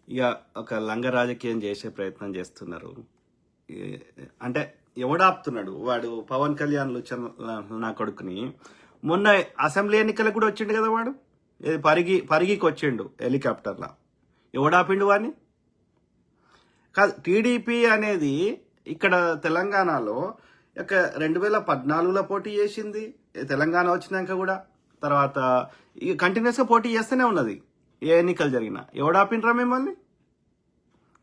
ఇక ఒక లంగ రాజకీయం చేసే ప్రయత్నం చేస్తున్నారు. అంటే ఎవడాపుతున్నాడు వాడు? పవన్ కళ్యాణ్ నా కొడుకుని మొన్న అసెంబ్లీ ఎన్నికలకు కూడా వచ్చిండు కదా వాడు. పరిగికి వచ్చిండు హెలికాప్టర్లా. ఎవడాపిండు వాడిని? కాదు, టీడీపీ అనేది ఇక్కడ తెలంగాణలో 2014లో పోటీ చేసింది. తెలంగాణ వచ్చినాక కూడా తర్వాత కంటిన్యూస్గా పోటీ చేస్తూనే ఉన్నది. ఏ ఎన్నికలు జరిగినా ఎవడాపిండ్రా మిమ్మల్ని?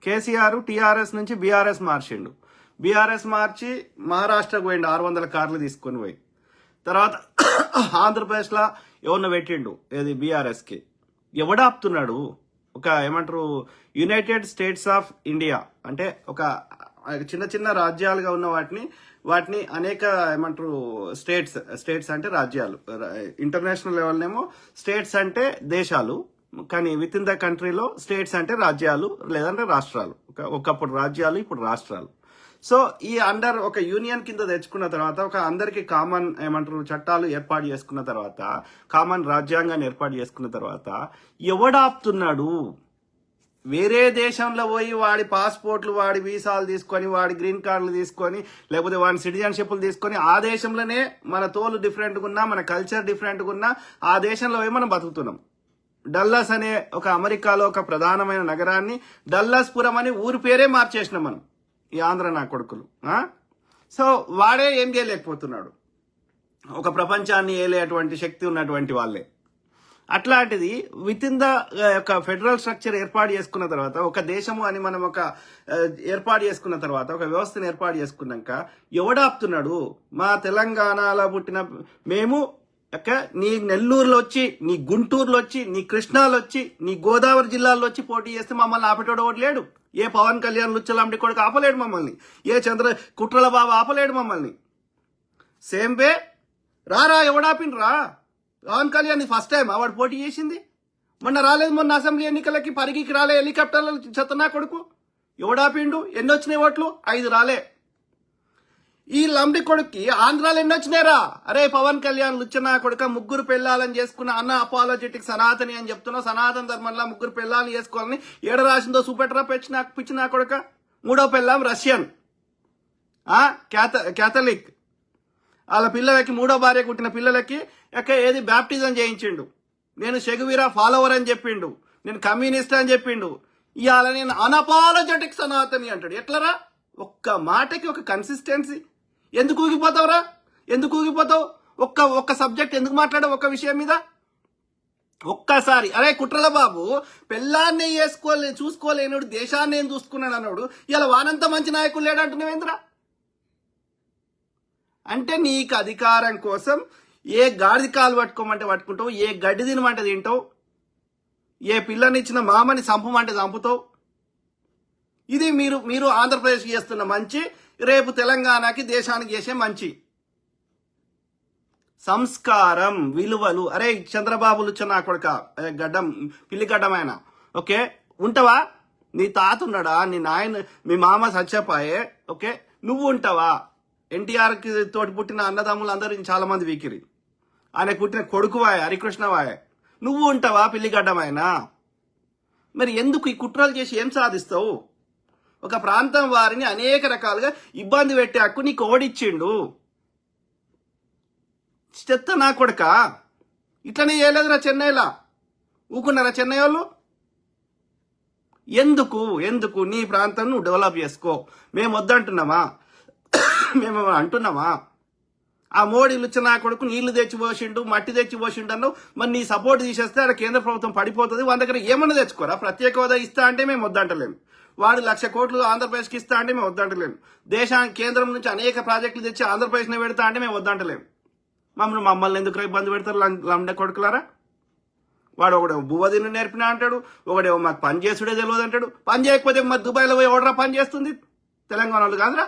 కేసీఆర్ టీఆర్ఎస్ నుంచి బీఆర్ఎస్ మార్చిండు. బీఆర్ఎస్ మార్చి మహారాష్ట్రకు పోయిండు 600 కార్లు తీసుకొని పోయి. తర్వాత ఆంధ్రప్రదేశ్లో ఎవరిని పెట్టిండు, ఏది బీఆర్ఎస్కి. ఎవడాపుతున్నాడు? ఒక ఏమంటారు, యునైటెడ్ స్టేట్స్ ఆఫ్ ఇండియా అంటే ఒక చిన్న చిన్న రాజ్యాలుగా ఉన్న వాటిని అనేక ఏమంటారు స్టేట్స్ అంటే రాజ్యాలు. ఇంటర్నేషనల్ లెవెల్నేమో స్టేట్స్ అంటే దేశాలు, కానీ విత్ ఇన్ ద కంట్రీలో స్టేట్స్ అంటే రాజ్యాలు లేదంటే రాష్ట్రాలు. ఒకప్పుడు రాజ్యాలు, ఇప్పుడు రాష్ట్రాలు. సో ఈ అండర్ ఒక యూనియన్ కింద తెచ్చుకున్న తర్వాత ఒక అందరికి కామన్ ఏమంటారు చట్టాలు ఏర్పాటు చేసుకున్న తర్వాత, కామన్ రాజ్యాంగాన్ని ఏర్పాటు చేసుకున్న తర్వాత ఎవడాపుతున్నాడు? వేరే దేశంలో పోయి వాడి పాస్పోర్ట్లు, వాడి వీసాలు తీసుకొని, వాడి గ్రీన్ కార్డులు తీసుకొని, లేకపోతే వాడి సిటిజన్షిప్లు తీసుకొని, ఆ దేశంలోనే మన తోలు డిఫరెంట్గా ఉన్నా, మన కల్చర్ డిఫరెంట్గా ఉన్నా, ఆ దేశంలో పోయి మనం బతుకుతున్నాం. డల్లాస్ అనే ఒక అమెరికాలో ఒక ప్రధానమైన నగరాన్ని డల్లాస్పురం అని ఊరి పేరే మార్చేసినాం మనం, ఈ ఆంధ్ర నా కొడుకులు. సో వాడే ఏం చేయలేకపోతున్నాడు. ఒక ప్రపంచాన్ని ఏలేటువంటి శక్తి ఉన్నటువంటి వాళ్ళే. అట్లాంటిది విత్ ఇన్ ద ఒక ఫెడరల్ స్ట్రక్చర్ ఏర్పాటు చేసుకున్న తర్వాత, ఒక దేశము అని మనం ఒక ఏర్పాటు చేసుకున్న తర్వాత, ఒక వ్యవస్థను ఏర్పాటు చేసుకున్నాక ఎవడాపుతున్నాడు? మా తెలంగాణలో పుట్టిన మేము నీ నెల్లూరులో వచ్చి, నీ గుంటూరులో వచ్చి, నీ కృష్ణాలో వచ్చి, నీ గోదావరి జిల్లాలో వచ్చి పోటీ చేస్తే మమ్మల్ని ఆపేటోడు ఒకటి లేడు. ఏ పవన్ కళ్యాణ్ లుచ్చలాంటి కొడుకు ఆపలేడు మమ్మల్ని. ఏ కుట్రల బాబు ఆపలేడు మమ్మల్ని. సేమ్ వే రారా, ఎవడాపినరా? పవన్ కళ్యాణ్ ఫస్ట్ టైం వాడు పోటీ చేసింది. మొన్న రాలేదు, మొన్న అసెంబ్లీ ఎన్నికలకి పరిగికి రాలే హెలికాప్టర్ల చెత్తనా కొడుకు. ఎవడాపిండు? ఎన్ని వచ్చినాయి ఓట్లు? 5 రాలే. ఈ లంబడి కొడుక్కి ఆంధ్రాలు ఎన్ని వచ్చినాయిరా? అరే పవన్ కళ్యాణ్ లుచ్చనా కొడుక, 3 పెళ్ళాలని చేసుకున్న అన్న అపాలజెటిక్ సనాతని అని చెప్తున్నావు. సనాతన ధర్మంలో 3 పెళ్ళాలని చేసుకోవాలని ఏడ రాసిందో చూపెట్టరా పిచ్చినా కొడుక. 3వ పెళ్ళాం రష్యన్, క్యాథలిక్. వాళ్ళ పిల్లలకి 3వ భార్య పుట్టిన పిల్లలకి ఏది బ్యాప్టిజం చేయించిండు. నేను షెగువీరా ఫాలోవర్ అని చెప్పిండు, నేను కమ్యూనిస్ట్ అని చెప్పిండు. ఇవాళ నేను అనపాలజెటిక్ సనాతని అంటాడు. ఎట్లరా? ఒక్క మాటకి ఒక కన్సిస్టెన్సీ. ఎందుకు ఊగిపోతావురా? ఎందుకు ఊగిపోతావు? ఒక్క సబ్జెక్ట్ ఎందుకు మాట్లాడావు ఒక విషయం మీద? ఒక్కసారి అరే కుట్రల బాబు, పెళ్ళాన్ని చూసుకోలేనుడు దేశాన్ని ఏం చూసుకున్నాడు అన్నాడు. ఇలా వానంత మంచి నాయకులు లేడంటున్నావేంద్రా? అంటే నీకు అధికారం కోసం ఏ గాడిది కాలు పట్టుకోమంటే పట్టుకుంటావు, ఏ గడ్డి తినమంటే తింటావు, ఏ పిల్లనిచ్చిన మామని చంపమంటే చంపుతావు. ఇది మీరు ఆంధ్రప్రదేశ్కి చేస్తున్న మంచి, రేపు తెలంగాణకి దేశానికి చేసే మంచి. సంస్కారం, విలువలు. అరే చంద్రబాబు లుచ్చనా కొడుక, గడ్డం పిల్లిగడ్డం ఆయన. ఓకే ఉంటావా? నీ తాత ఉన్నాడా? నీ నాయన, మీ మామ సచ్చపాయే. ఓకే నువ్వు ఉంటావా? ఎన్టీఆర్కి తోటి పుట్టిన అన్నదమ్ములు అందరూ చాలా మంది వీకిరి. ఆయనకు పుట్టిన కొడుకువాయ హరికృష్ణవాయ. నువ్వు ఉంటావా పిల్లిగడ్డం ఆయన? మరి ఎందుకు ఈ కుట్రలు చేసి ఏం సాధిస్తావు? ఒక ప్రాంతం వారిని అనేక రకాలుగా ఇబ్బంది పెట్టే హక్కు నీకు ఓడిచ్చిండు. చెత్త నా కొడుక. ఇట్లనే చేయలేదురా చెన్నైలా? ఊకున్నారా చెన్నై వాళ్ళు? ఎందుకు నీ ప్రాంతం నువ్వు డెవలప్ చేసుకో. మేము వద్దంటున్నామా? మేము అంటున్నామా? ఆ మోడీ లుచ్చనా కొడుకు నీళ్లు తెచ్చిపోసిండు, మట్టి తెచ్చిపోసిండు అన్నావు. మరి నీ సపోర్ట్ తీసేస్తే అక్కడ కేంద్ర ప్రభుత్వం పడిపోతుంది. వాళ్ళ దగ్గర ఏమన్నా తెచ్చుకోరా? ప్రత్యేక హోదా ఇస్తా అంటే మేము వద్దంటలేము. వాడు 1,00,000 కోట్లు ఆంధ్రప్రదేశ్కి ఇస్తా అంటే మేము వద్దంటలేము. దేశానికి కేంద్రం నుంచి అనేక ప్రాజెక్టులు తెచ్చి ఆంధ్రప్రదేశ్ని పెడతా అంటే మేము వద్దంటలేము. మమ్మల్ని ఎందుకు ఇబ్బంది పెడతారు లండ కొడుకులారా? వాడు ఒకడేమో బువ్వదిని నేర్పినా అంటాడు, ఒకడేమో మాకు పని చేసుడే తెలియదు అంటాడు. పని చేయకపోతే మరి దుబాయ్లో పోయి ఎవడరా పని చేస్తుంది? తెలంగాణ వాళ్ళు కాదురా?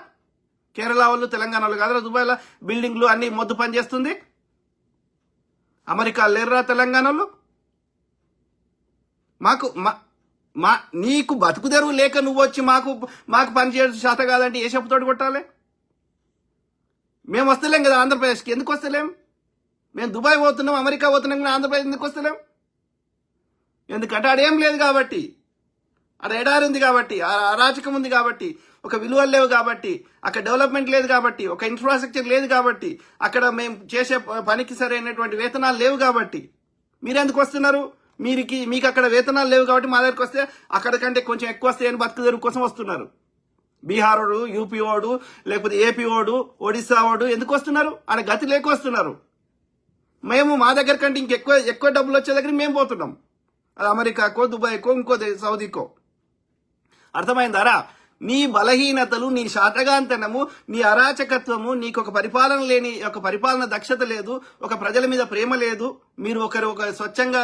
కేరళ వాళ్ళు తెలంగాణ వాళ్ళు కాదురా? దుబాయ్లో బిల్డింగ్లు అన్ని మొద్దు పని చేస్తుంది. అమెరికా లేరురా తెలంగాణలో? నీకు బతుకు తెరువు లేక నువ్వు వచ్చి మాకు పని చేయడం శాత కాదంటే ఏ చెప్పుతోటి కొట్టాలి? మేము వస్తలేం కదా ఆంధ్రప్రదేశ్కి. ఎందుకు వస్తలేం? మేము దుబాయ్ పోతున్నాం, అమెరికా పోతున్నాం, కానీ ఆంధ్రప్రదేశ్ ఎందుకు వస్తలేం? ఎందుకంటే అడేం లేదు కాబట్టి. అక్కడ ఎడారి ఉంది కాబట్టి, అరాచకం ఉంది కాబట్టి, ఒక విలువలు లేవు కాబట్టి, అక్కడ డెవలప్మెంట్ లేదు కాబట్టి, ఒక ఇన్ఫ్రాస్ట్రక్చర్ లేదు కాబట్టి, అక్కడ మేము చేసే పనికి సరైనటువంటి వేతనాలు లేవు కాబట్టి మీరెందుకు వస్తున్నారు? మీకు అక్కడ వేతనాలు లేవు కాబట్టి మా దగ్గరికి వస్తే అక్కడ కంటే కొంచెం ఎక్కువ వస్తాయని బతుకు తెరువు కోసం వస్తున్నారు. బీహార్ వాడు, యూపీ వాడు, లేకపోతే ఏపీ వాడు, ఒడిశా వాడు ఎందుకు వస్తున్నారు? ఆడ గతి లేక వస్తున్నారు. మేము మా దగ్గర కంటే ఇంకెక్కువ డబ్బులు వచ్చే దగ్గర మేము పోతున్నాం. అది అమెరికాకో, దుబాయ్కో, ఇంకో సౌదీకో. అర్థమైందారా? నీ బలహీనతలు, నీ శాతగాంతనము, నీ అరాచకత్వము, నీకు ఒక పరిపాలన లేని, ఒక పరిపాలన దక్షత లేదు, ఒక ప్రజల మీద ప్రేమ లేదు, మీరు ఒక స్వచ్ఛంగా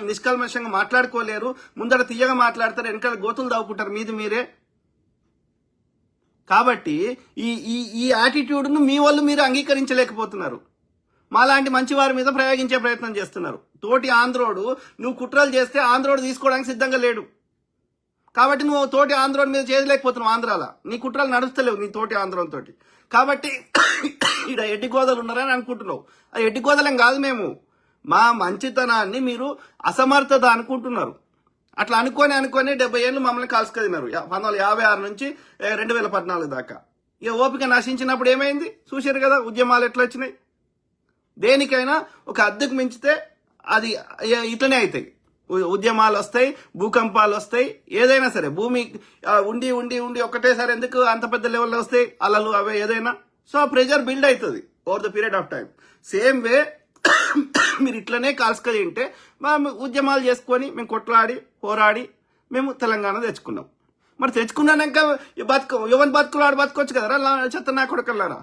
నిష్కల్మషంగా మాట్లాడుకోలేరు, ముందర తీయగా మాట్లాడతారు, వెనకాల గోతులు దావుకుంటారు మీరే. కాబట్టి ఈ యాటిట్యూడ్ను మీ వాళ్ళు మీరు అంగీకరించలేకపోతున్నారు. మాలాంటి మంచి వారి మీద ప్రయోగించే ప్రయత్నం చేస్తున్నారు. తోటి ఆంధ్రోడు నువ్వు కుట్రలు చేస్తే ఆంధ్రోడు తీసుకోవడానికి సిద్ధంగా లేడు కాబట్టి నువ్వు తోటి ఆంధ్రోడి మీద చేయలేకపోతున్నావు. ఆంధ్రాల నీ కుట్రలు నడుస్తలేవు నీ తోటి ఆంధ్రోతో. కాబట్టి ఇక్కడ ఎడ్డి గోదలు ఉన్నారని అనుకుంటున్నావు. అది ఎడ్డి గోదలం కాదు. మేము మా మంచితనాన్ని మీరు అసమర్థత అనుకుంటున్నారు. అట్లా అనుకొని 70 ఏళ్ళు మమ్మల్ని కాల్చుకదినారు. 1956 నుంచి 2014 దాకా. ఇక ఓపిక నశించినప్పుడు ఏమైంది చూశారు కదా, ఉద్యమాలు ఎట్లా వచ్చినాయి. దేనికైనా ఒక అద్దెకు మించితే అది ఇట్లనే అవుతాయి. ఉద్యమాలు వస్తాయి, భూకంపాలు వస్తాయి, ఏదైనా సరే భూమి ఉండి ఉండి ఉండి ఒకటేసారి ఎందుకు అంత పెద్ద లెవెల్లో వస్తాయి అలలు అవే ఏదైనా. సో ప్రెజర్ బిల్డ్ అవుతుంది over the period of time. Same way మీరు ఇట్లనే కాల్చుక తింటే మేము ఉద్యమాలు చేసుకొని మేము కొట్లాడి పోరాడి మేము తెలంగాణ తెచ్చుకున్నాం. మరి తెచ్చుకున్నాక ఎవరి బతుకులు ఆడు బతుకోవచ్చు కదరా చెత్త నా కొడుకల్లారా.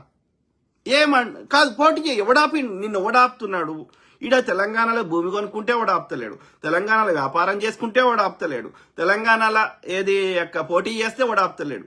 కాదు పోటీ చేయి. నిన్ను ఎవడాపుతున్నాడు? ఈడ తెలంగాణలో భూమి కొనుక్కుంటే వాడు ఆపుతలేడు, తెలంగాణలో వ్యాపారం చేసుకుంటే వాడు ఆపుతలేడు, తెలంగాణలో పోటీ చేస్తే వాడు ఆపుతలేడు.